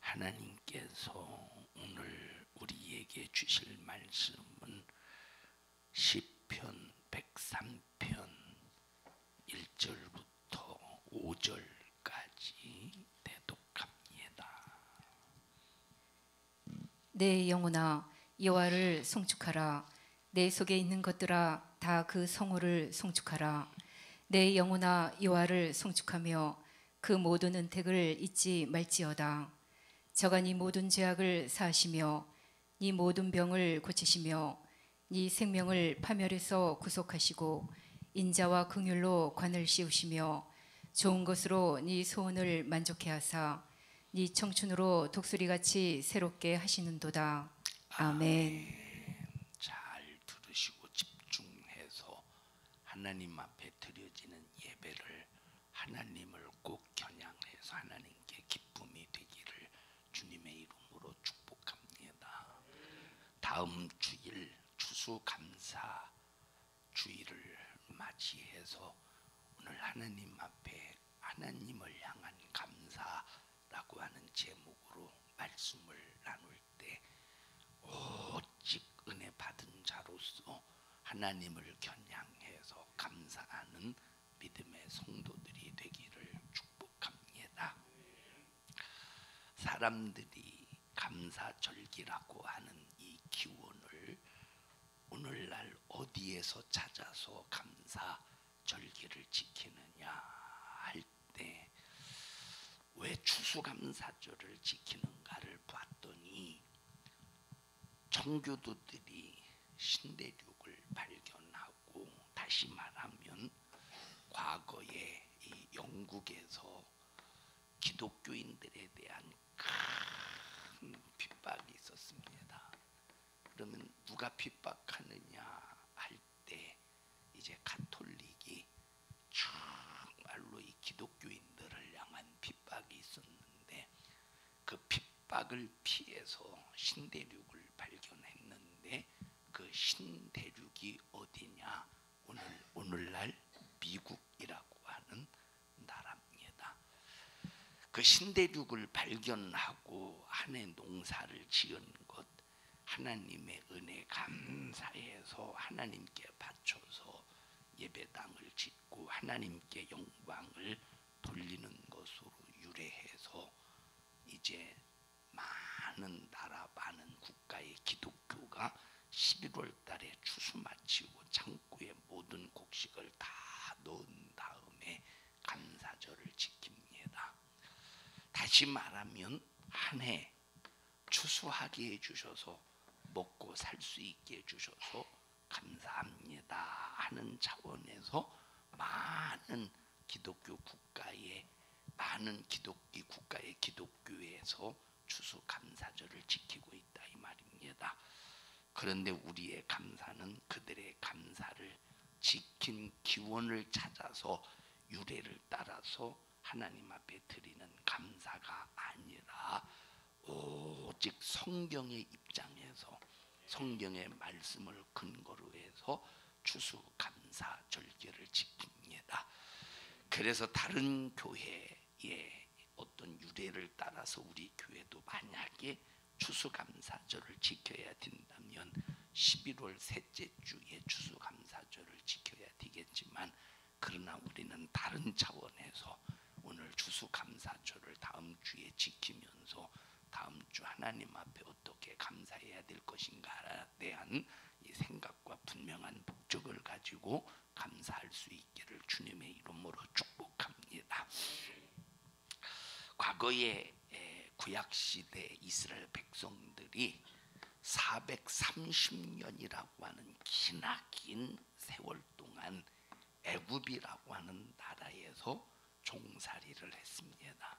하나님께서 오늘 우리에게 주실 말씀은 시편 103편 1절부터 5절까지 대독합니다. 내 영혼아 여호와를 송축하라. 내 속에 있는 것들아 다 그 성호를 송축하라. 내 영혼아 여호와를 송축하며 그 모든 은택을 잊지 말지어다. 저가 네 모든 죄악을 사하시며 네 모든 병을 고치시며 네 생명을 파멸에서 구속하시고 인자와 긍휼로 관을 씌우시며 좋은 것으로 네 소원을 만족해 하사 네 청춘으로 독수리같이 새롭게 하시는도다. 아멘. 잘 들으시고 집중해서 하나님 앞에 드려지는 예배를 하나님을 꼭 겨냥해서 하나님께 기쁨이 되기를 주님의 이름으로 축복합니다. 다음 주일 추수감사 주일을 맞이해서 오늘 하나님 앞에 하나님을 향한 감사라고 하는 제목으로 말씀을 나눌 때 오직 은혜 받은 자로서 하나님을 겨냥해서 감사하는 믿음의 성도들이 되기를 축복합니다. 사람들이 감사절기라고 하는 이 기원을 오늘날 어디에서 찾아서 감사절기를 지키느냐 할 때 왜 추수감사절을 지키는가를 봤더니 청교도들이 신대륙을 발견하고, 다시 말하면 과거에 이 영국에서 기독교인들에 대한 큰 핍박이 있었습니다. 그러면 누가 핍박하느냐 할 때 이제 가톨릭이 정말로 이 기독교인들을 향한 핍박이 있었는데, 그 핍박을 피해서 신대륙을 발견했는데 그 신대륙이 어디냐? 오늘날 미국이라고 하는 나라입니다. 그 신대륙을 발견하고 한 해 농사를 지은 것, 하나님의 은혜 감사해서 하나님께 바쳐서 예배당을 짓고 하나님께 영광을 돌리는 것으로 유래해서 이제 많은 나라, 많은 국가의 기독교가 11월 달에 추수 마치고 창고에 모든 곡식을 다 넣은 다음에 감사절을 지킵니다. 다시 말하면 한 해 추수하게 해주셔서 먹고 살 수 있게 해주셔서 감사합니다 하는 차원에서 많은 기독교 국가의 기독교에서 추수감사절을 지키고 있다 이 말입니다. 그런데 우리의 감사는 그들의 감사를 지킨 기원을 찾아서 유래를 따라서 하나님 앞에 드리는 감사가 아니라 오직 성경의 입장에서 성경의 말씀을 근거로 해서 추수감사절기를 지킵니다. 그래서 다른 교회의 어떤 유래를 따라서 우리 교회도 만약에 추수감사절을 지켜야 된다면 11월 셋째 주에 추수감사절을 지켜야 되겠지만, 그러나 우리는 다른 차원에서 오늘 추수감사절을 다음 주에 지키면서 다음 주 하나님 앞에 어떻게 감사해야 될 것인가에 대한 이 생각과 분명한 목적을 가지고 감사할 수 있기를 주님의 이름으로 축복합니다. 과거에 구약시대 이스라엘 백성들이 430년이라고 하는 기나긴 세월 동안 애굽이라고 하는 나라에서 종살이를 했습니다.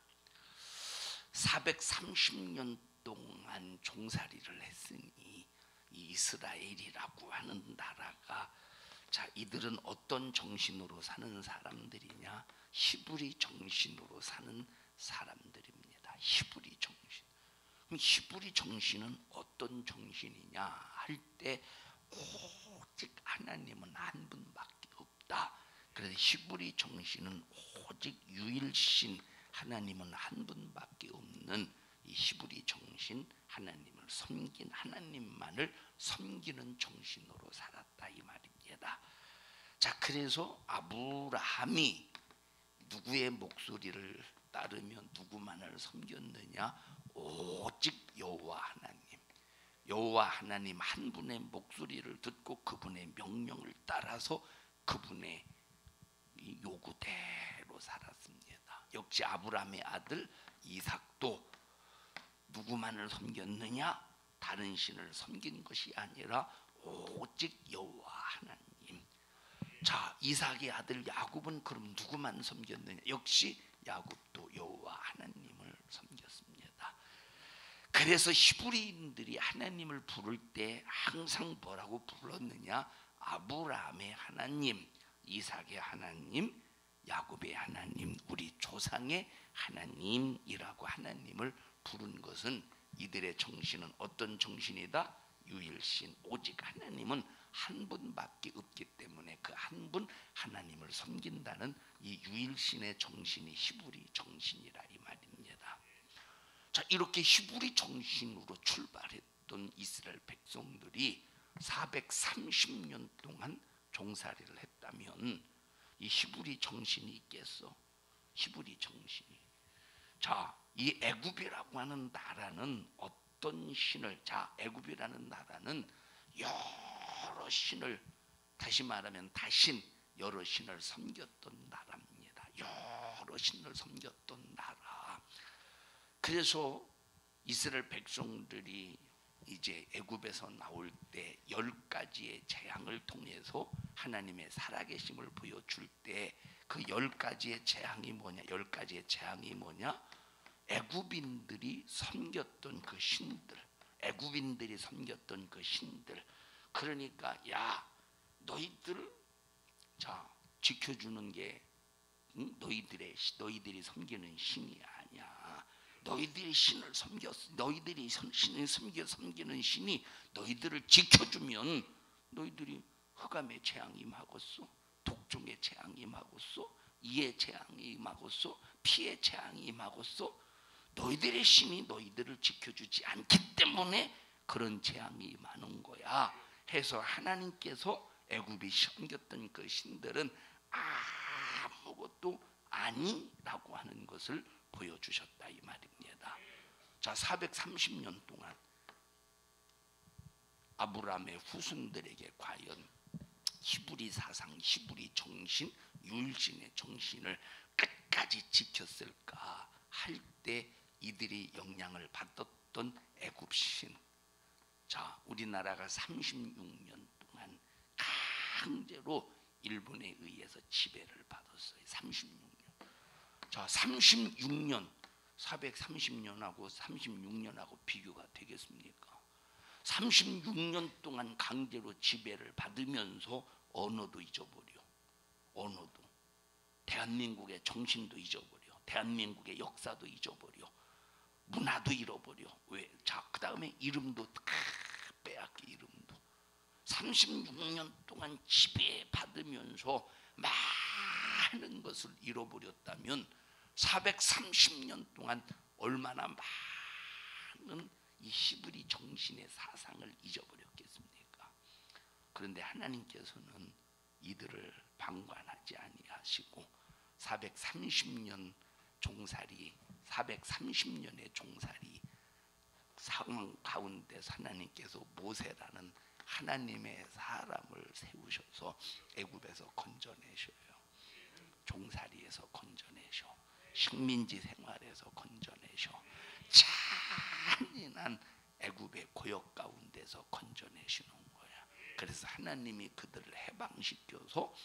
430년 동안 종살이를 했으니 이 이스라엘이라고 하는 나라가, 자, 이들은 어떤 정신으로 사는 사람들이냐? 히브리 정신으로 사는 사람들입니다. 히브리 정신. 그럼 히브리 정신은 어떤 정신이냐 할 때 오직 하나님은 한 분밖에 없다. 그래서 히브리 정신은 오직 유일신 하나님은 한 분밖에 없는 이 히브리 정신, 하나님을 섬긴 하나님만을 섬기는 정신으로 살았다 이 말입니다. 자, 그래서 아브라함이 누구의 목소리를 따르며 누구만을 섬겼느냐? 오직 여호와 하나님. 여호와 하나님 한 분의 목소리를 듣고 그분의 명령을 따라서 그분의 요구대로 살았습니다. 역시 아브라함의 아들 이삭도 누구만을 섬겼느냐? 다른 신을 섬긴 것이 아니라 오직 여호와 하나님. 자, 이삭의 아들 야곱은 그럼 누구만 섬겼느냐? 역시 야곱도 여호와 하나님을 섬겼습니다. 그래서 히브리인들이 하나님을 부를 때 항상 뭐라고 불렀느냐? 아브라함의 하나님, 이삭의 하나님, 야곱의 하나님, 우리 조상의 하나님이라고 하나님을 부른 것은 이들의 정신은 어떤 정신이다? 유일신, 오직 하나님은 한 분밖에 없기 때문에 그 한 분 하나님을 섬긴다는 이 유일신의 정신이 히브리 정신이라 이 말입니다. 자, 이렇게 히브리 정신으로 출발했던 이스라엘 백성들이 430년 동안 종살이를 했다면 이 히브리 정신이 있겠어? 히브리 정신이. 자, 이 애굽이라고 하는 나라는 어떤 신을, 자, 애굽이라는 나라는 여러 신을, 다시 말하면 다신, 여러 신을 섬겼던 나라입니다. 여러 신을 섬겼던 나라. 그래서 이스라엘 백성들이 이제 애굽에서 나올 때 10가지의 재앙을 통해서 하나님의 살아계심을 보여줄 때 그 10가지의 재앙이 뭐냐? 10가지의 재앙이 뭐냐? 애굽인들이 섬겼던 그 신들, 애굽인들이 섬겼던 그 신들. 그러니까 야, 너희들 자 지켜주는 게 너희들이 섬기는 신이 아니야. 너희들이 신을 섬겼어. 너희들이 신을 섬기는 신이 너희들을 지켜주면 너희들이 흑암의 재앙이 임하겠소, 독종의 재앙이 임하겠소, 이의 재앙이 임하겠소, 피의 재앙이 임하겠소. 너희들의 신이 너희들을 지켜주지 않기 때문에 그런 재앙이 임하는 거야. 해서 하나님께서 애굽이 섬겼던 그 신들은 아무것도 아니라고 하는 것을 보여주셨다 이 말입니다. 자, 430년 동안 아브라함의 후손들에게 과연 히브리 사상, 히브리 정신, 유일신의 정신을 끝까지 지켰을까 할 때 이들이 영향을 받았던 애굽신. 자, 우리나라가 36년 동안 강제로 일본에 의해서 지배를 받았어요. 36년. 자, 36년, 430년하고 36년하고 비교가 되겠습니까? 36년 동안 강제로 지배를 받으면서 언어도 잊어버려. 언어도. 대한민국의 정신도 잊어버려. 대한민국의 역사도 잊어버려. 문화도 잃어버려. 왜? 자, 그 다음에 이름도 다 빼앗기. 이름도 36년 동안 지배받으면서 많은 것을 잃어버렸다면 430년 동안 얼마나 많은 이 히브리 정신의 사상을 잊어버렸겠습니까? 그런데 하나님께서는 이들을 방관하지 아니하시고 430년 종살이, 430년의 종살이 상황 가운데 하나님께서 모세라는 하나님의 사람을 세우셔서 애굽에서 건져내셔요. 종살이에서 건져내셔. 식민지 생활에서 건져내셔. 잔인한 애굽의 고역 가운데서 건져내시는 거야. 그래서 하나님이 그들을 해방시켜서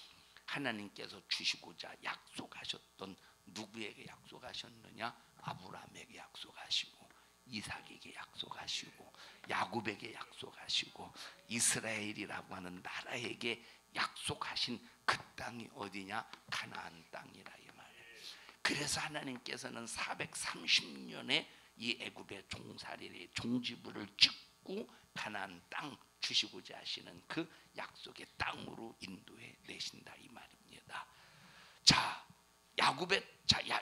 하나님께서 주시고자 약속하셨던, 누구에게 약속하셨느냐? 아브라함에게 약속하시고, 이삭에게 약속하시고, 야곱에게 약속하시고, 이스라엘이라고 하는 나라에게 약속하신 그 땅이 어디냐? 가나안 땅이라 이 말이에요. 그래서 하나님께서는 430년에 이 애굽의 종살이의 종지부를 찍고 가나안 땅 주시고자 하시는 그 약속의 땅으로 인도해 내신다 이 말입니다. 자,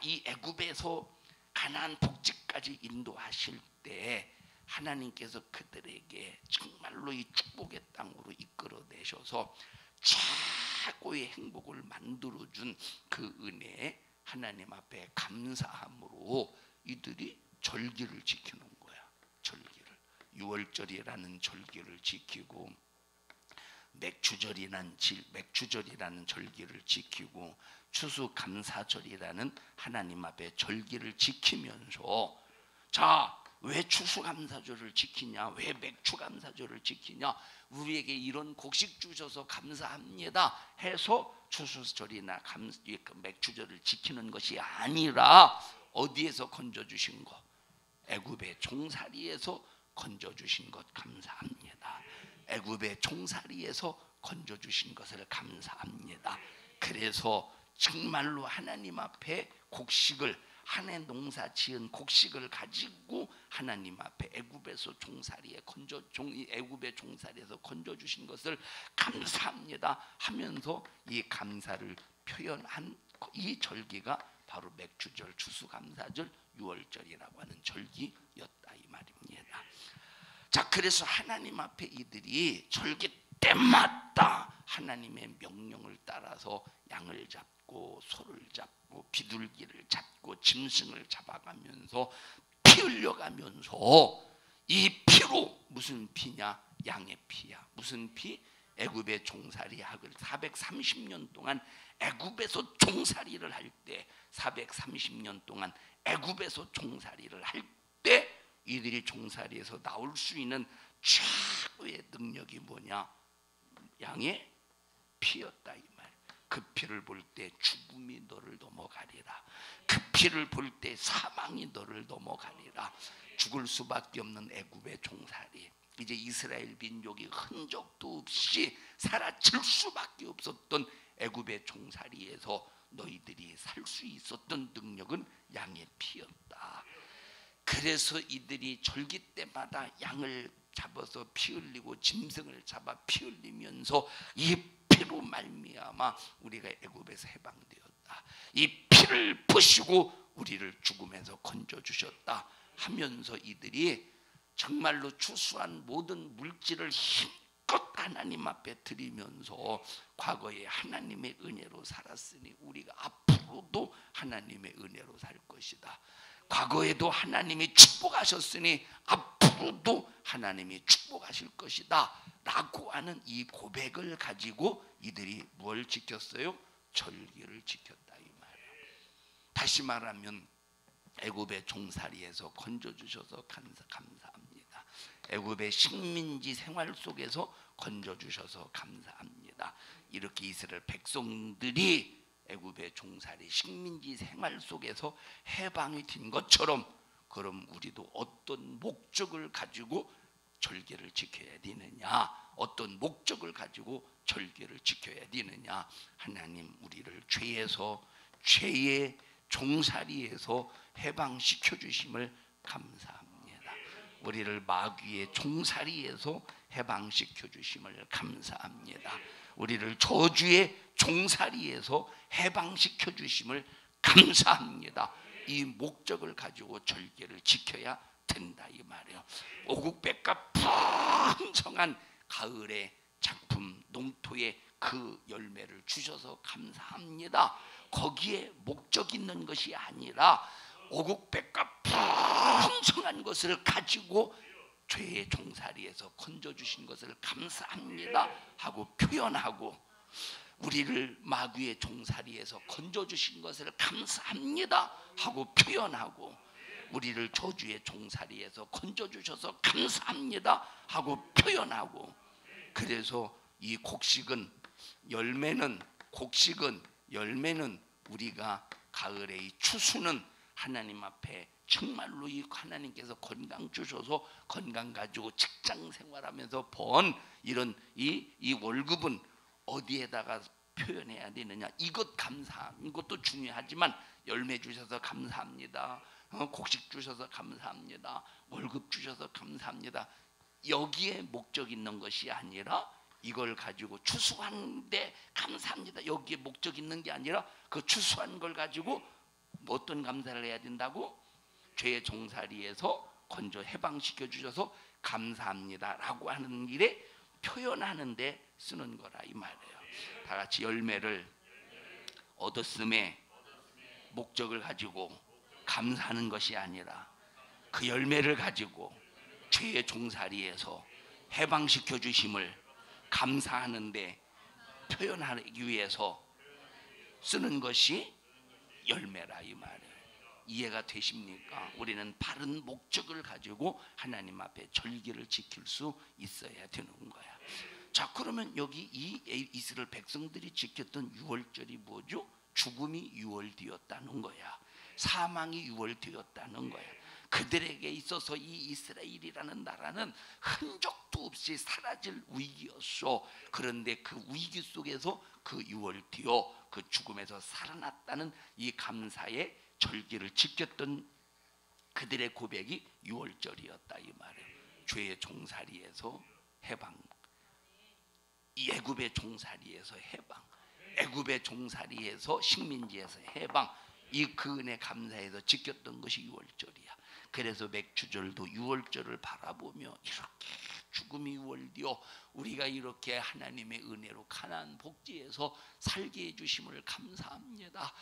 이 애굽에서 가나안 복지까지 거기까지 인도하실 때 하나님께서 그들에게 정말로 이 축복의 땅으로 이끌어내셔서 최고의 행복을 만들어준 그 은혜에 하나님 앞에 감사함으로 이들이 절기를 지키는 거야. 절기를, 유월절이라는 절기를 지키고 맥추절이라는 절기를 지키고 추수감사절이라는 하나님 앞에 절기를 지키면서, 자, 왜 추수감사절을 지키냐, 왜 맥추감사절을 지키냐, 우리에게 이런 곡식 주셔서 감사합니다 해서 추수절이나 맥추절을 지키는 것이 아니라 어디에서 건져주신 것? 애굽의 종살이에서 건져주신 것 감사합니다. 애굽의 종살이에서 건져주신 것을 감사합니다. 그래서 정말로 하나님 앞에 곡식을, 한 해 농사 지은 곡식을 가지고 하나님 앞에 애굽에서 종살이에 애굽의 종살이에서 건져주신 것을 감사합니다 하면서 이 감사를 표현한 이 절기가 바로 맥추절, 추수감사절, 유월절이라고 하는 절기였다 이 말입니다. 자, 그래서 하나님 앞에 이들이 절기 때마다 하나님의 명령을 따라서 양을 잡고 소를 잡고 비둘기를 잡고 짐승을 잡아가면서 피 흘려가면서, 이 피로, 무슨 피냐? 양의 피야. 무슨 피? 애굽의 종살이 학을 430년 동안 애굽에서 종살이를 할 때, 430년 동안 애굽에서 종살이를 할 때 이들이 종살이에서 나올 수 있는 최고의 능력이 뭐냐? 양의 피였다 이 말. 그 피를 볼 때 죽음이 너를 넘어가리라. 그 피를 볼 때 사망이 너를 넘어가리라. 죽을 수밖에 없는 애굽의 종살이, 이제 이스라엘 민족이 흔적도 없이 사라질 수밖에 없었던 애굽의 종살이에서 너희들이 살 수 있었던 능력은 양의 피였다. 그래서 이들이 절기 때마다 양을 잡아서 피 흘리고 짐승을 잡아 피 흘리면서 이 피로 말미암아 우리가 애굽에서 해방되었다, 이 피를 부시고 우리를 죽음에서 건져주셨다 하면서 이들이 정말로 추수한 모든 물질을 힘껏 하나님 앞에 드리면서 과거에 하나님의 은혜로 살았으니 우리가 앞으로도 하나님의 은혜로 살 것이다. 과거에도 하나님이 축복하셨으니 앞으로도 하나님이 축복하실 것이다 라고 하는 이 고백을 가지고 이들이 뭘 지켰어요? 절기를 지켰다 이 말이에요. 다시 말하면 애굽의 종살이에서 건져주셔서 감사합니다. 애굽의 식민지 생활 속에서 건져주셔서 감사합니다. 이렇게 이스라엘 백성들이 애굽의 종살이 식민지 생활 속에서 해방이 된 것처럼, 그럼 우리도 어떤 목적을 가지고 절기를 지켜야 되느냐? 어떤 목적을 가지고 절기를 지켜야 되느냐? 하나님 우리를 죄의 종살이에서 해방시켜 주심을 감사합니다. 우리를 마귀의 종살이에서 해방시켜 주심을 감사합니다. 우리를 저주의 종살이에서 해방시켜 주심을 감사합니다. 이 목적을 가지고 절기를 지켜야 된다 이 말이에요. 오국백과 풍성한 가을의 작품 농토의 그 열매를 주셔서 감사합니다. 거기에 목적 있는 것이 아니라 오국백과 풍성한 것을 가지고 죄의 종살이에서 건져주신 것을 감사합니다 하고 표현하고, 우리를 마귀의 종살이에서 건져주신 것을 감사합니다 하고 표현하고, 우리를 저주의 종살이에서 건져주셔서 감사합니다 하고 표현하고, 그래서 이 열매는 우리가 가을의 이 추수는 하나님 앞에 정말로 이 하나님께서 건강 주셔서 건강 가지고 직장 생활하면서 번 이런 이 월급은 어디에다가 표현해야 되느냐? 이것 감사함, 이것도 중요하지만 열매 주셔서 감사합니다. 곡식 주셔서 감사합니다. 월급 주셔서 감사합니다. 여기에 목적 있는 것이 아니라 이걸 가지고 추수하는데 감사합니다. 여기에 목적 있는 게 아니라 그 추수한 걸 가지고 어떤 감사를 해야 된다고? 죄의 종살이에서 건져 해방시켜 주셔서 감사합니다라고 하는 일에 표현하는데 쓰는 거라 이 말이에요. 다 같이 열매를 얻었음에 목적을 가지고 감사하는 것이 아니라 그 열매를 가지고 죄의 종살이에서 해방시켜 주심을 감사하는데 표현하기 위해서 쓰는 것이 열매라 이 말이에요. 이해가 되십니까? 우리는 바른 목적을 가지고 하나님 앞에 절기를 지킬 수 있어야 되는 거야. 자, 그러면 여기 이 이스라엘 백성들이 지켰던 유월절이 뭐죠? 죽음이 유월되었다는 거야. 사망이 유월되었다는 거야. 그들에게 있어서 이 이스라엘이라는 나라는 흔적도 없이 사라질 위기였어. 그런데 그 위기 속에서 그 유월되어 그 죽음에서 살아났다는 이 감사의 절기를 지켰던 그들의 고백이 유월절이었다 이 말이에요. 죄의 종살이에서 해방, 이 애굽의 종살이에서 해방, 애굽의 종살이에서 식민지에서 해방, 이 그 은혜 감사해서 지켰던 것이 유월절이야. 그래서 맥주절도 유월절을 바라보며 이렇게 죽음이 유월되어 우리가 이렇게 하나님의 은혜로 가나안 복지에서 살게 해주심을 감사합니다.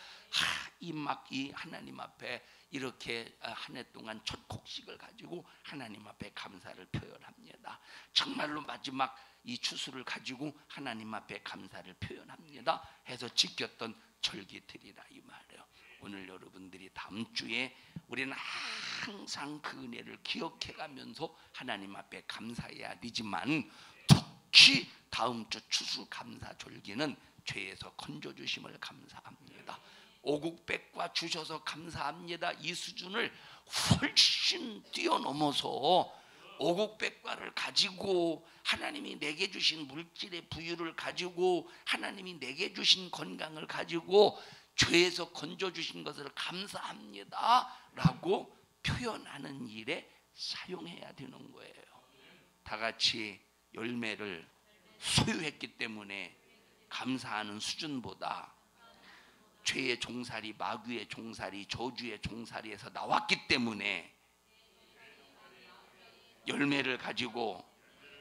이 하나님 앞에 이렇게 한 해 동안 첫 곡식을 가지고 하나님 앞에 감사를 표현합니다. 정말로 마지막 이 추수를 가지고 하나님 앞에 감사를 표현합니다 해서 지켰던 절기들이라 이 말이에요. 오늘 여러분들이 다음 주에 우리는 항상 그 은혜를 기억해가면서 하나님 앞에 감사해야 되지만 특히 다음 주 추수 감사 절기는 죄에서 건져주심을 감사합니다. 오국백과 주셔서 감사합니다. 이 수준을 훨씬 뛰어넘어서 오국백과를 가지고 하나님이 내게 주신 물질의 부유를 가지고 하나님이 내게 주신 건강을 가지고 죄에서 건져주신 것을 감사합니다 라고 표현하는 일에 사용해야 되는 거예요. 다 같이 열매를 소유했기 때문에 감사하는 수준보다 죄의 종살이, 마귀의 종살이, 저주의 종살이에서 나왔기 때문에 열매를 가지고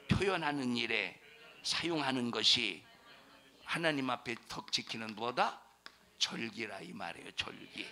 표현하는 일에 사용하는 것이 하나님 앞에 덕 지키는 뭐다? 절기라 이 말이에요. 절기.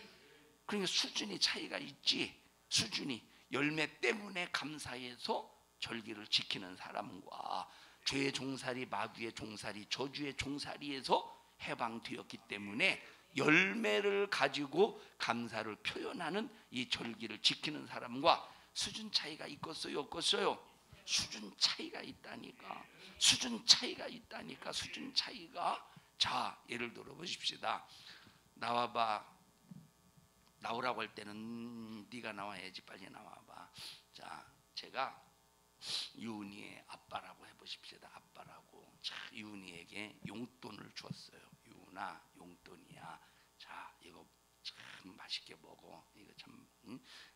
그러니까 수준이 차이가 있지. 수준이 열매 때문에 감사해서 절기를 지키는 사람과 죄의 종살이, 마귀의 종살이, 저주의 종살이에서 해방되었기 때문에 열매를 가지고 감사를 표현하는 이 절기를 지키는 사람과 수준 차이가 있겠어요? 없겠어요? 수준 차이가 있다니까. 수준 차이가 있다니까. 수준 차이가. 자, 예를 들어 보십시다. 나와봐. 나오라고 할 때는 네가 나와야지. 빨리 나와봐. 자, 제가 유은이의 아빠라고 해보십시다. 아빠라고. 자, 유은이에게 용돈을 주었어요. 유은아, 용돈이야. 자, 이거 참 맛있게 먹어. 이거 참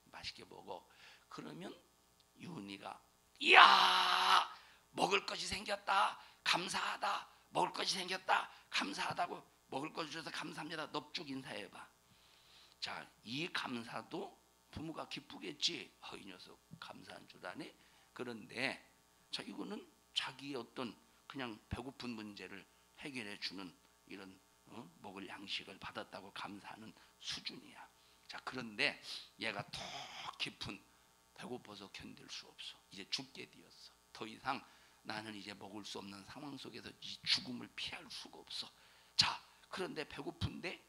맛있게 먹어. 그러면 유은이가 이야, 먹을 것이 생겼다. 감사하다. 먹을 것이 생겼다. 감사하다고. 먹을 것을 주셔서 감사합니다. 넙죽 인사해봐. 자, 이 감사도 부모가 기쁘겠지. 이 녀석 감사한 줄 아네. 그런데 자, 이거는 자기의 어떤 그냥 배고픈 문제를 해결해 주는 이런 먹을 양식을 받았다고 감사하는 수준이야. 자, 그런데 얘가 더 깊은 배고파서 견딜 수 없어. 이제 죽게 되었어. 더 이상 나는 이제 먹을 수 없는 상황 속에서 이 죽음을 피할 수가 없어. 자, 그런데 배고픈데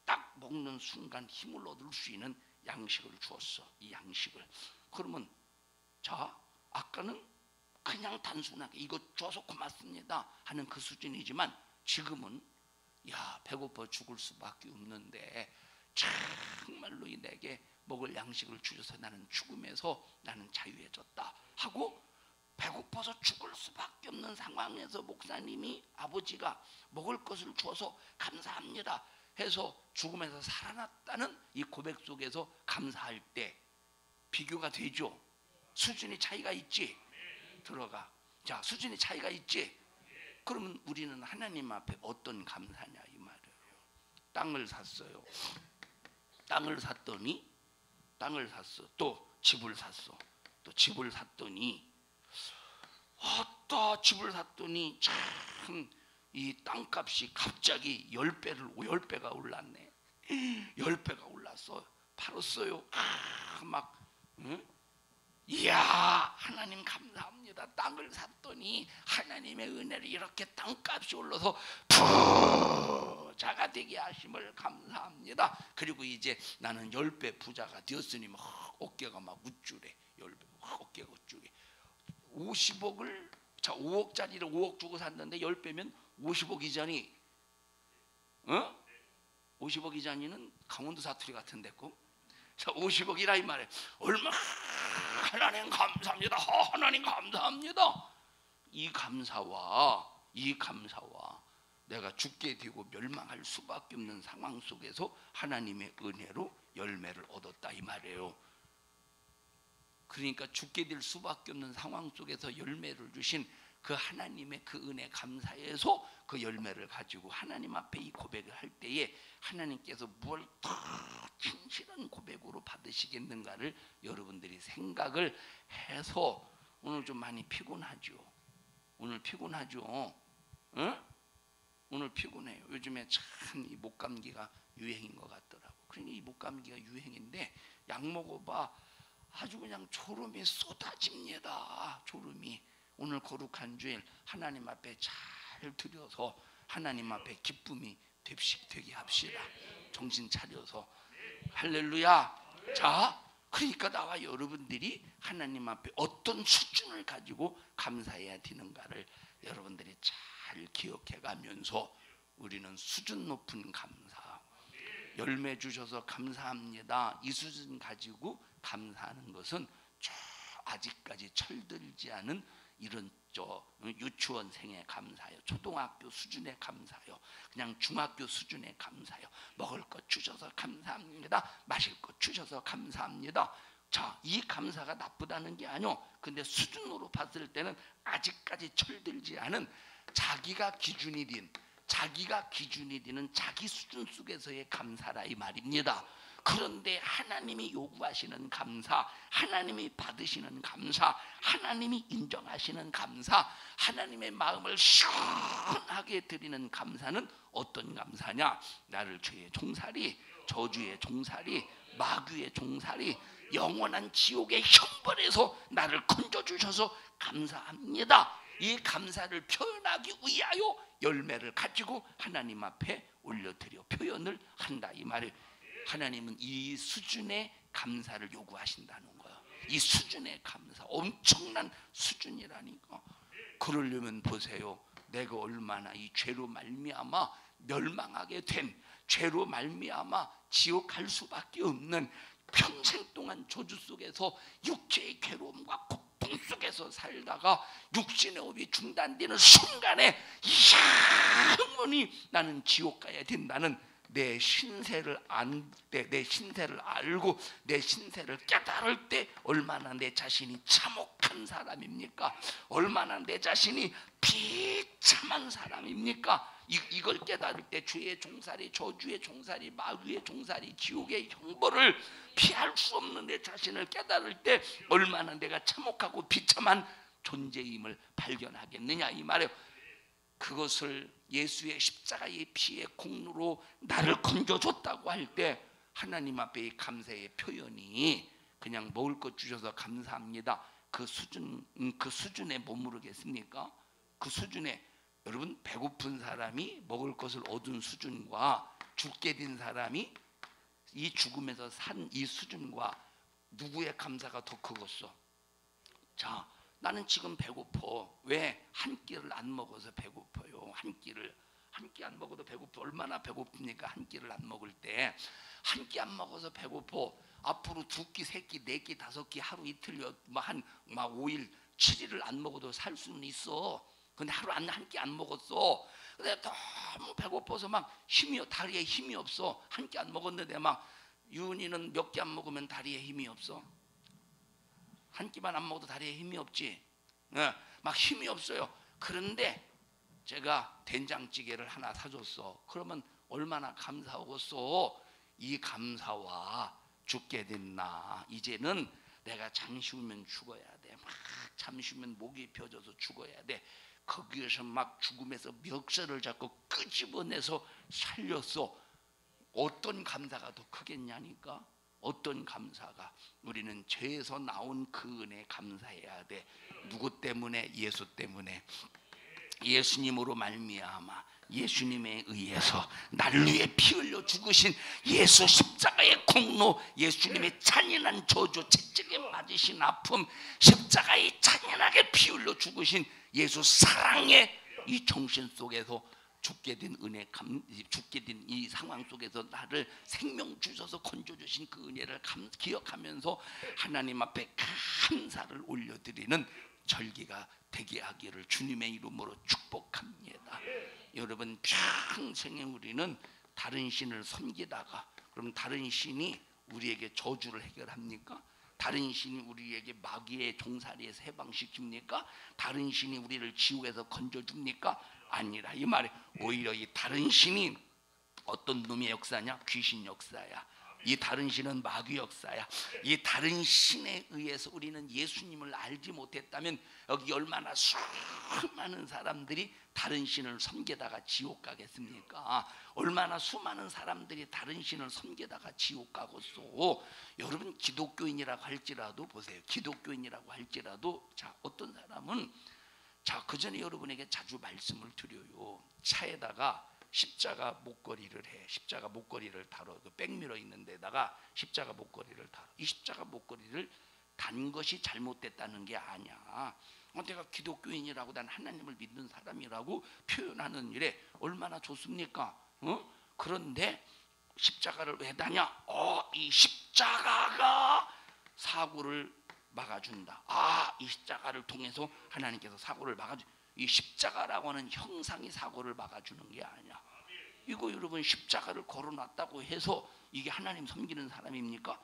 딱 먹는 순간 힘을 얻을 수 있는 양식을 주었어. 이 양식을. 그러면 자, 아까는 그냥 단순하게 이거 줘서 고맙습니다 하는 그 수준이지만 지금은 야, 배고파 죽을 수밖에 없는데 정말로 내게 먹을 양식을 주셔서 나는 죽음에서 나는 자유해졌다 하고 배고파서 죽을 수밖에 없는 상황에서 목사님이 아버지가 먹을 것을 주어서 감사합니다 해서 죽음에서 살아났다는 이 고백 속에서 감사할 때 비교가 되죠. 수준이 차이가 있지. 들어가. 자, 수준이 차이가 있지. 그러면 우리는 하나님 앞에 어떤 감사냐 이 말이에요. 땅을 샀어요. 땅을 샀더니 땅을 샀어. 또 집을 샀어. 또 집을 샀더니 집을 샀더니 참 이 땅값이 갑자기 10배가 올랐네. 10배가 올랐어. 팔았어요. 막 응? 이야, 하나님 감사합니다. 땅을 샀더니 하나님의 은혜로 이렇게 땅값이 올라서 부자가 되게 하심을 감사합니다. 그리고 이제 나는 10배 부자가 되었으니 막 어깨가 막 우쭐해. 10배 어깨가 우쭐해. 50억을 5억짜리를 5억 주고 샀는데 10배면 50억 이자니 50억 이자니는 강원도 사투리 같은데 꼭 50억이라 이 말이에요. 얼마나 하나님 감사합니다. 하나님 감사합니다. 이 감사와 내가 죽게 되고 멸망할 수밖에 없는 상황 속에서 하나님의 은혜로 열매를 얻었다 이 말이에요. 그러니까 죽게 될 수밖에 없는 상황 속에서 열매를 주신 그 하나님의 그 은혜 감사해서 그 열매를 가지고 하나님 앞에 이 고백을 할 때에 하나님께서 무엇을 더 진실한 고백으로 받으시겠는가를 여러분들이 생각을 해서 오늘 좀 많이 피곤하죠. 오늘 피곤하죠. 응? 오늘 피곤해요. 요즘에 참 이 목감기가 유행인 것 같더라고. 그러니 이 목감기가 유행인데 약 먹어봐 아주 그냥 졸음이 쏟아집니다. 졸음이. 오늘 거룩한 주일 하나님 앞에 잘 드려서 하나님 앞에 기쁨이 되게 합시다. 정신 차려서 할렐루야. 자, 그러니까 나와 여러분들이 하나님 앞에 어떤 수준을 가지고 감사해야 되는가를 여러분들이 잘 기억해 가면서 우리는 수준 높은 감사, 열매 주셔서 감사합니다. 이 수준 가지고 감사하는 것은 아직까지 철들지 않은 이런 유치원생의 감사요, 초등학교 수준의 감사요, 그냥 중학교 수준의 감사요. 먹을 것 주셔서 감사합니다. 마실 것 주셔서 감사합니다. 자, 이 감사가 나쁘다는 게 아니요. 근데 수준으로 봤을 때는 아직까지 철들지 않은 자기가 기준이 되는 자기 수준 속에서의 감사라 이 말입니다. 그런데 하나님이 요구하시는 감사, 하나님이 받으시는 감사, 하나님이 인정하시는 감사, 하나님의 마음을 시원하게 드리는 감사는 어떤 감사냐? 나를 죄의 종살이, 저주의 종살이, 마귀의 종살이, 영원한 지옥의 형벌에서 나를 건져주셔서 감사합니다. 이 감사를 표현하기 위하여 열매를 가지고 하나님 앞에 올려드려 표현을 한다 이 말이에요. 하나님은 이 수준의 감사를 요구하신다는 거야. 이 수준의 감사, 엄청난 수준이라니까. 그러려면 보세요. 내가 얼마나 이 죄로 말미암아 멸망하게 된, 죄로 말미암아 지옥 갈 수밖에 없는, 평생 동안 저주 속에서 육체의 괴로움과 고통 속에서 살다가 육신의 호흡이 중단되는 순간에 영원히 나는 지옥 가야 된다는 내 신세를 내 신세를 알고 내 신세를 깨달을 때 얼마나 내 자신이 참혹한 사람입니까? 얼마나 내 자신이 비참한 사람입니까? 이걸 깨달을 때 죄의 종살이, 저주의 종살이, 마귀의 종살이, 지옥의 형벌을 피할 수 없는 내 자신을 깨달을 때 얼마나 내가 참혹하고 비참한 존재임을 발견하겠느냐 이 말이에요. 그것을 예수의 십자가의 피의 공로로 나를 건져줬다고 할 때 하나님 앞에 이 감사의 표현이 그냥 먹을 것 주셔서 감사합니다. 그 수준에 머무르겠습니까? 그 수준에 여러분 배고픈 사람이 먹을 것을 얻은 수준과 죽게 된 사람이 이 죽음에서 산 이 수준과 누구의 감사가 더 크겠어? 자, 나는 지금 배고파. 왜? 한 끼를 안 먹어서 배고파요. 한 끼 안 먹어도 배고파. 얼마나 배고픕니까? 한 끼를 안 먹을 때. 한 끼 안 먹어서 배고파. 앞으로 2끼, 3끼, 4끼, 5끼 하루 이틀 한 5일, 7일을 안 먹어도 살 수는 있어. 근데 하루 한 끼 안 먹었어. 근데 너무 배고파서 막 다리에 힘이 없어. 한 끼 안 먹었는데 막 유은이는 몇 끼 안 먹으면 다리에 힘이 없어. 한 끼만 안 먹어도 다리에 힘이 없지. 막 힘이 없어요. 그런데 제가 된장찌개를 하나 사줬어. 그러면 얼마나 감사하겠어. 이 감사와 죽게 됐나. 이제는 내가 잠시 후면 죽어야 돼. 막 잠시 후면 목이 펴져서 죽어야 돼. 거기에서 막 죽음에서 멱살을 잡고 끄집어내서 살렸어. 어떤 감사가 더 크겠냐니까. 어떤 감사가. 우리는 죄에서 나온 그 은혜에 감사해야 돼. 누구 때문에? 예수 때문에. 예수님으로 말미암아 예수님에 의해서 나를 위해 피 흘려 죽으신 예수 십자가의 공로, 예수님의 잔인한 저주, 채찍에 맞으신 아픔, 십자가의 잔인하게 피 흘려 죽으신 예수 사랑의 이 정신 속에서 죽게 된 은혜, 죽게 된 이 상황 속에서 나를 생명 주셔서 건져주신 그 은혜를 기억하면서 하나님 앞에 감사를 올려드리는 절기가 되게 하기를 주님의 이름으로 축복합니다. 여러분, 평생에 우리는 다른 신을 섬기다가, 그럼 다른 신이 우리에게 저주를 해결합니까? 다른 신이 우리에게 마귀의 종살이에서 해방시킵니까? 다른 신이 우리를 지옥에서 건져줍니까? 아니라 이 말에 오히려 이 다른 신이 어떤 놈의 역사냐? 귀신 역사야. 이 다른 신은 마귀 역사야. 이 다른 신에 의해서 우리는 예수님을 알지 못했다면 여기 얼마나 수많은 사람들이 다른 신을 섬기다가 지옥 가겠습니까? 얼마나 수많은 사람들이 다른 신을 섬기다가 지옥 가겠소. 여러분, 기독교인이라고 할지라도 보세요. 기독교인이라고 할지라도 자, 어떤 사람은 자, 그 전에 여러분에게 자주 말씀을 드려요. 차에다가 십자가 목걸이를 해. 십자가 목걸이를 달어. 그 백미러 있는 데다가 십자가 목걸이를 달어. 이 십자가 목걸이를 단 것이 잘못됐다는 게 아니야. 내가 기독교인이라고, 난 하나님을 믿는 사람이라고 표현하는 일에 얼마나 좋습니까? 그런데 십자가를 왜 다냐? 이 십자가가 사고를 막아준다. 이 십자가를 통해서 하나님께서 사고를 막아주. 이 십자가라고 하는 형상이 사고를 막아주는 게 아니야. 이거 여러분, 십자가를 걸어놨다고 해서 이게 하나님 섬기는 사람입니까?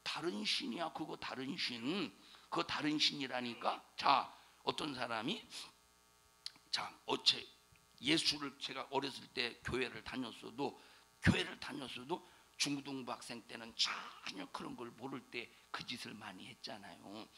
다른 신이야. 그거 다른 신. 그거 다른 신이라니까. 자, 어떤 사람이 예수를, 제가 어렸을 때 교회를 다녔어도 중고등부 학생 때는 전혀 그런 걸 모를 때 그 짓을 많이 했잖아요.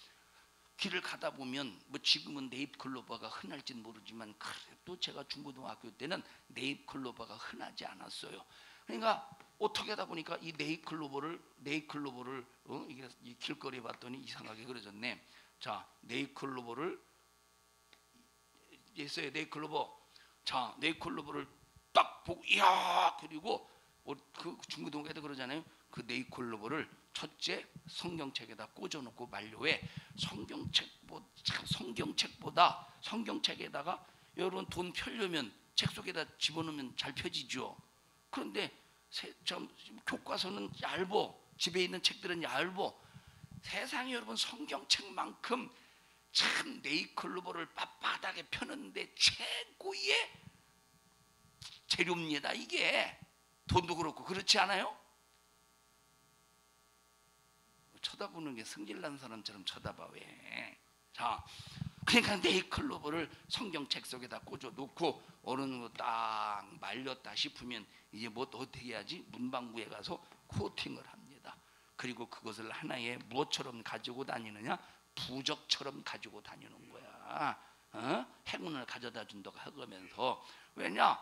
길을 가다 보면 뭐 지금은 네잎클로버가 흔할지는 모르지만 그래도 제가 중고등학교 때는 네잎클로버가 흔하지 않았어요. 그러니까 어떻게 하다 보니까 이 네잎클로버를 이게 이 길거리에 봤더니 이상하게 그려졌네. 자, 네잎클로버를 했어요. 네잎클로버. 자, 네잎클로버를 딱 보고, 이야, 그리고 그 중고등학교에도 그러잖아요. 그 네잎클로버를 첫째 성경책에다 꽂아놓고 만료해. 성경책에다가 여러분 돈 펴려면 책 속에다 집어넣으면 잘 펴지죠. 그런데 교과서는 얇어. 집에 있는 책들은 얇어. 세상에 여러분, 성경책만큼 참 네잎클로버를 빳빳하게 펴는데 최고의 재료입니다. 이게 돈도 그렇고. 그렇지 않아요? 쳐다보는 게 승질난 사람처럼 쳐다봐. 왜? 자, 그러니까 네잎클로버를 성경책 속에다 꽂아 놓고 어느 정도 딱 말렸다 싶으면 이제 뭐 어떻게 해야지? 문방구에 가서 코팅을 합니다. 그리고 그것을 하나의 무엇처럼 가지고 다니느냐? 부적처럼 가지고 다니는 거야. 행운을 가져다 준다고 하면서. 왜냐?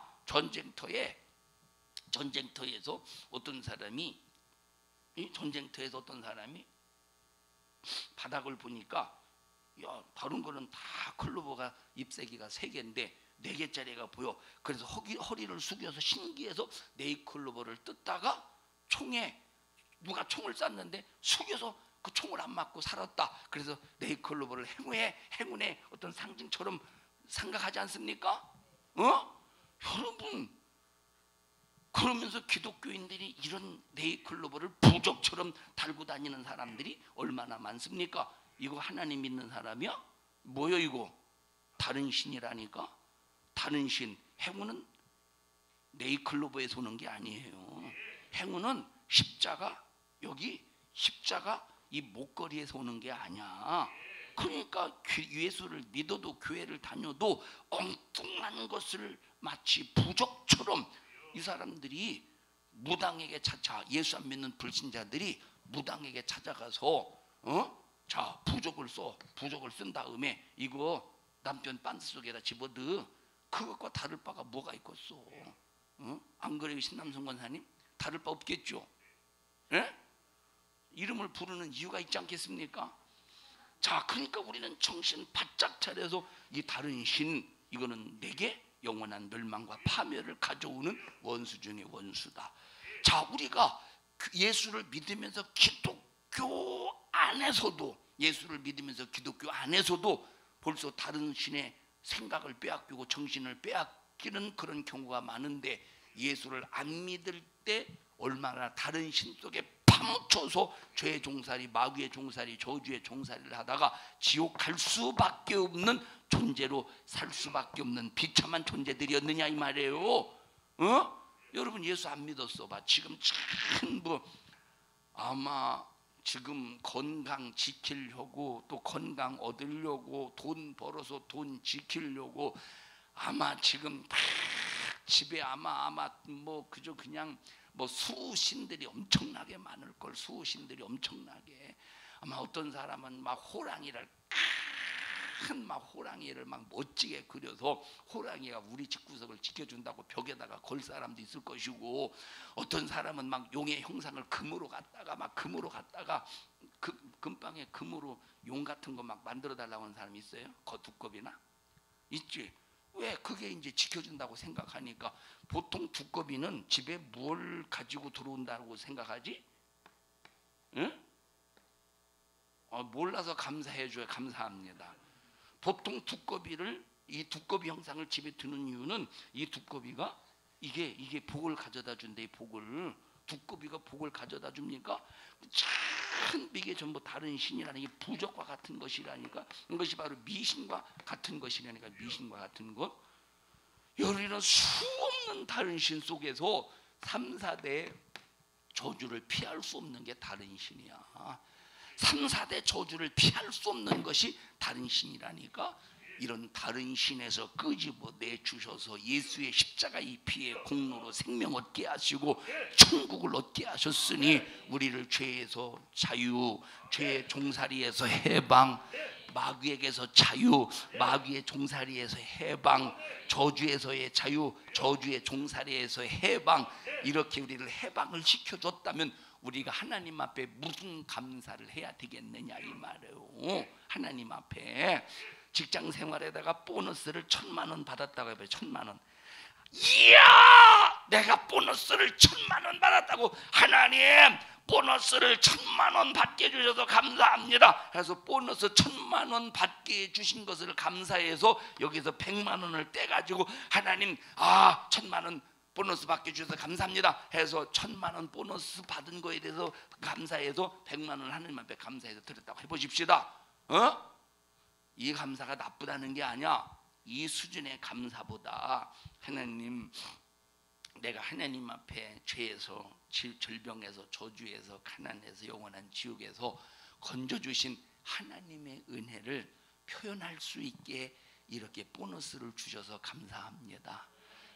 전쟁터에서 어떤 사람이 바닥을 보니까, 야, 다른 거는 다 클로버가 잎새기가 3개인데 4개짜리가 보여. 그래서 허리를 숙여서 신기해서 네잎클로버를 뜯다가 누가 총을 쐈는데 숙여서 그 총을 안 맞고 살았다. 그래서 네잎클로버를 행운의 어떤 상징처럼 생각하지 않습니까? 여러분, 그러면서 기독교인들이 이런 네잎클로버를 부적처럼 달고 다니는 사람들이 얼마나 많습니까? 이거 하나님 믿는 사람이야? 뭐요 이거? 다른 신이라니까? 다른 신. 행운은 네잎클로버에서 오는 게 아니에요. 행운은 십자가 이 목걸이에서 오는 게 아니야. 그러니까 예수를 믿어도 교회를 다녀도 엉뚱한 것을 마치 부적처럼 이 사람들이 무당에게 예수 안 믿는 불신자들이 무당에게 찾아가서 자 부적을 쓴 다음에 이거 남편 빤스 속에다 집어넣어. 그것과 다를 바가 뭐가 있겠어? 안 그래요, 신남성 권사님? 다를 바 없겠죠? 예? 이름을 부르는 이유가 있지 않겠습니까? 자, 그러니까 우리는 정신 바짝 차려서 이 다른 신, 이거는 내게 영원한 멸망과 파멸을 가져오는 원수 중의 원수다. 자, 우리가 예수를 믿으면서 기독교 안에서도 벌써 다른 신의 생각을 빼앗기고 정신을 빼앗기는 그런 경우가 많은데, 예수를 안 믿을 때 얼마나 다른 신 속에 파묻혀서 죄의 종살이, 마귀의 종살이, 저주의 종살이를 하다가 지옥 갈 수밖에 없는 존재로 살 수밖에 없는 비참한 존재들이었느냐 이 말이에요. 여러분 예수 안 믿었어 봐. 지금 참 아마 지금 건강 지키려고, 또 건강 얻으려고, 돈 벌어서 돈 지키려고 아마 지금 집에 아마 그저 그냥 수신들이 엄청나게 많을 걸. 수신들이 엄청나게. 아마 어떤 사람은 막 호랑이를 호랑이를 멋지게 그려서 호랑이가 우리 집구석을 지켜준다고 벽에다가 걸 사람도 있을 것이고, 어떤 사람은 막 용의 형상을 금으로 갖다가 금방에 금으로 용 같은 거 막 만들어 달라고 하는 사람이 있어요? 두꺼비나? 있지. 왜? 그게 이제 지켜준다고 생각하니까. 보통 두꺼비는 집에 뭘 가지고 들어온다고 생각하지? 응? 몰라서 감사해줘요. 감사합니다. 보통 이 두꺼비 형상을 집에 두는 이유는 이 두꺼비가 이게 복을 가져다 준대. 복을. 두꺼비가 복을 가져다 줍니까? 참 이게 전부 다른 신이라는, 게 부적과 같은 것이라니까. 이것이 바로 미신과 같은 것이라니까. 미신과 같은 것. 여기는 수없는 다른 신 속에서 3, 4대 저주를 피할 수 없는 게 다른 신이야. 3, 4대 저주를 피할 수 없는 것이 다른 신이라니까. 이런 다른 신에서 끄집어 내주셔서 예수의 십자가의 피의 공로로 생명 얻게 하시고 천국을 얻게 하셨으니, 우리를 죄에서 자유, 죄의 종살이에서 해방, 마귀에게서 자유, 마귀의 종살이에서 해방, 저주에서의 자유, 저주의 종살이에서 해방, 이렇게 우리를 해방을 시켜줬다면 우리가 하나님 앞에 무슨 감사를 해야 되겠느냐 이 말이에요. 하나님 앞에 직장 생활에다가 보너스를 1,000만 원 받았다고 해봐요. 1,000만 원. 이야, 내가 보너스를 1,000만 원 받았다고. 하나님, 보너스를 1,000만 원 받게 해주셔서 감사합니다. 그래서 보너스 1,000만 원 받게 해주신 것을 감사해서 여기서 100만 원을 떼가지고 하나님, 1,000만 원 보너스 받게 해주셔서 감사합니다 해서 1,000만 원 보너스 받은 거에 대해서 감사해서 100만 원 하나님 앞에 감사해서 드렸다고 해보십시다. 이 감사가 나쁘다는 게 아니야. 이 수준의 감사보다 하나님, 내가 하나님 앞에 죄에서, 질병에서, 저주에서, 가난에서, 영원한 지옥에서 건져주신 하나님의 은혜를 표현할 수 있게 이렇게 보너스를 주셔서 감사합니다.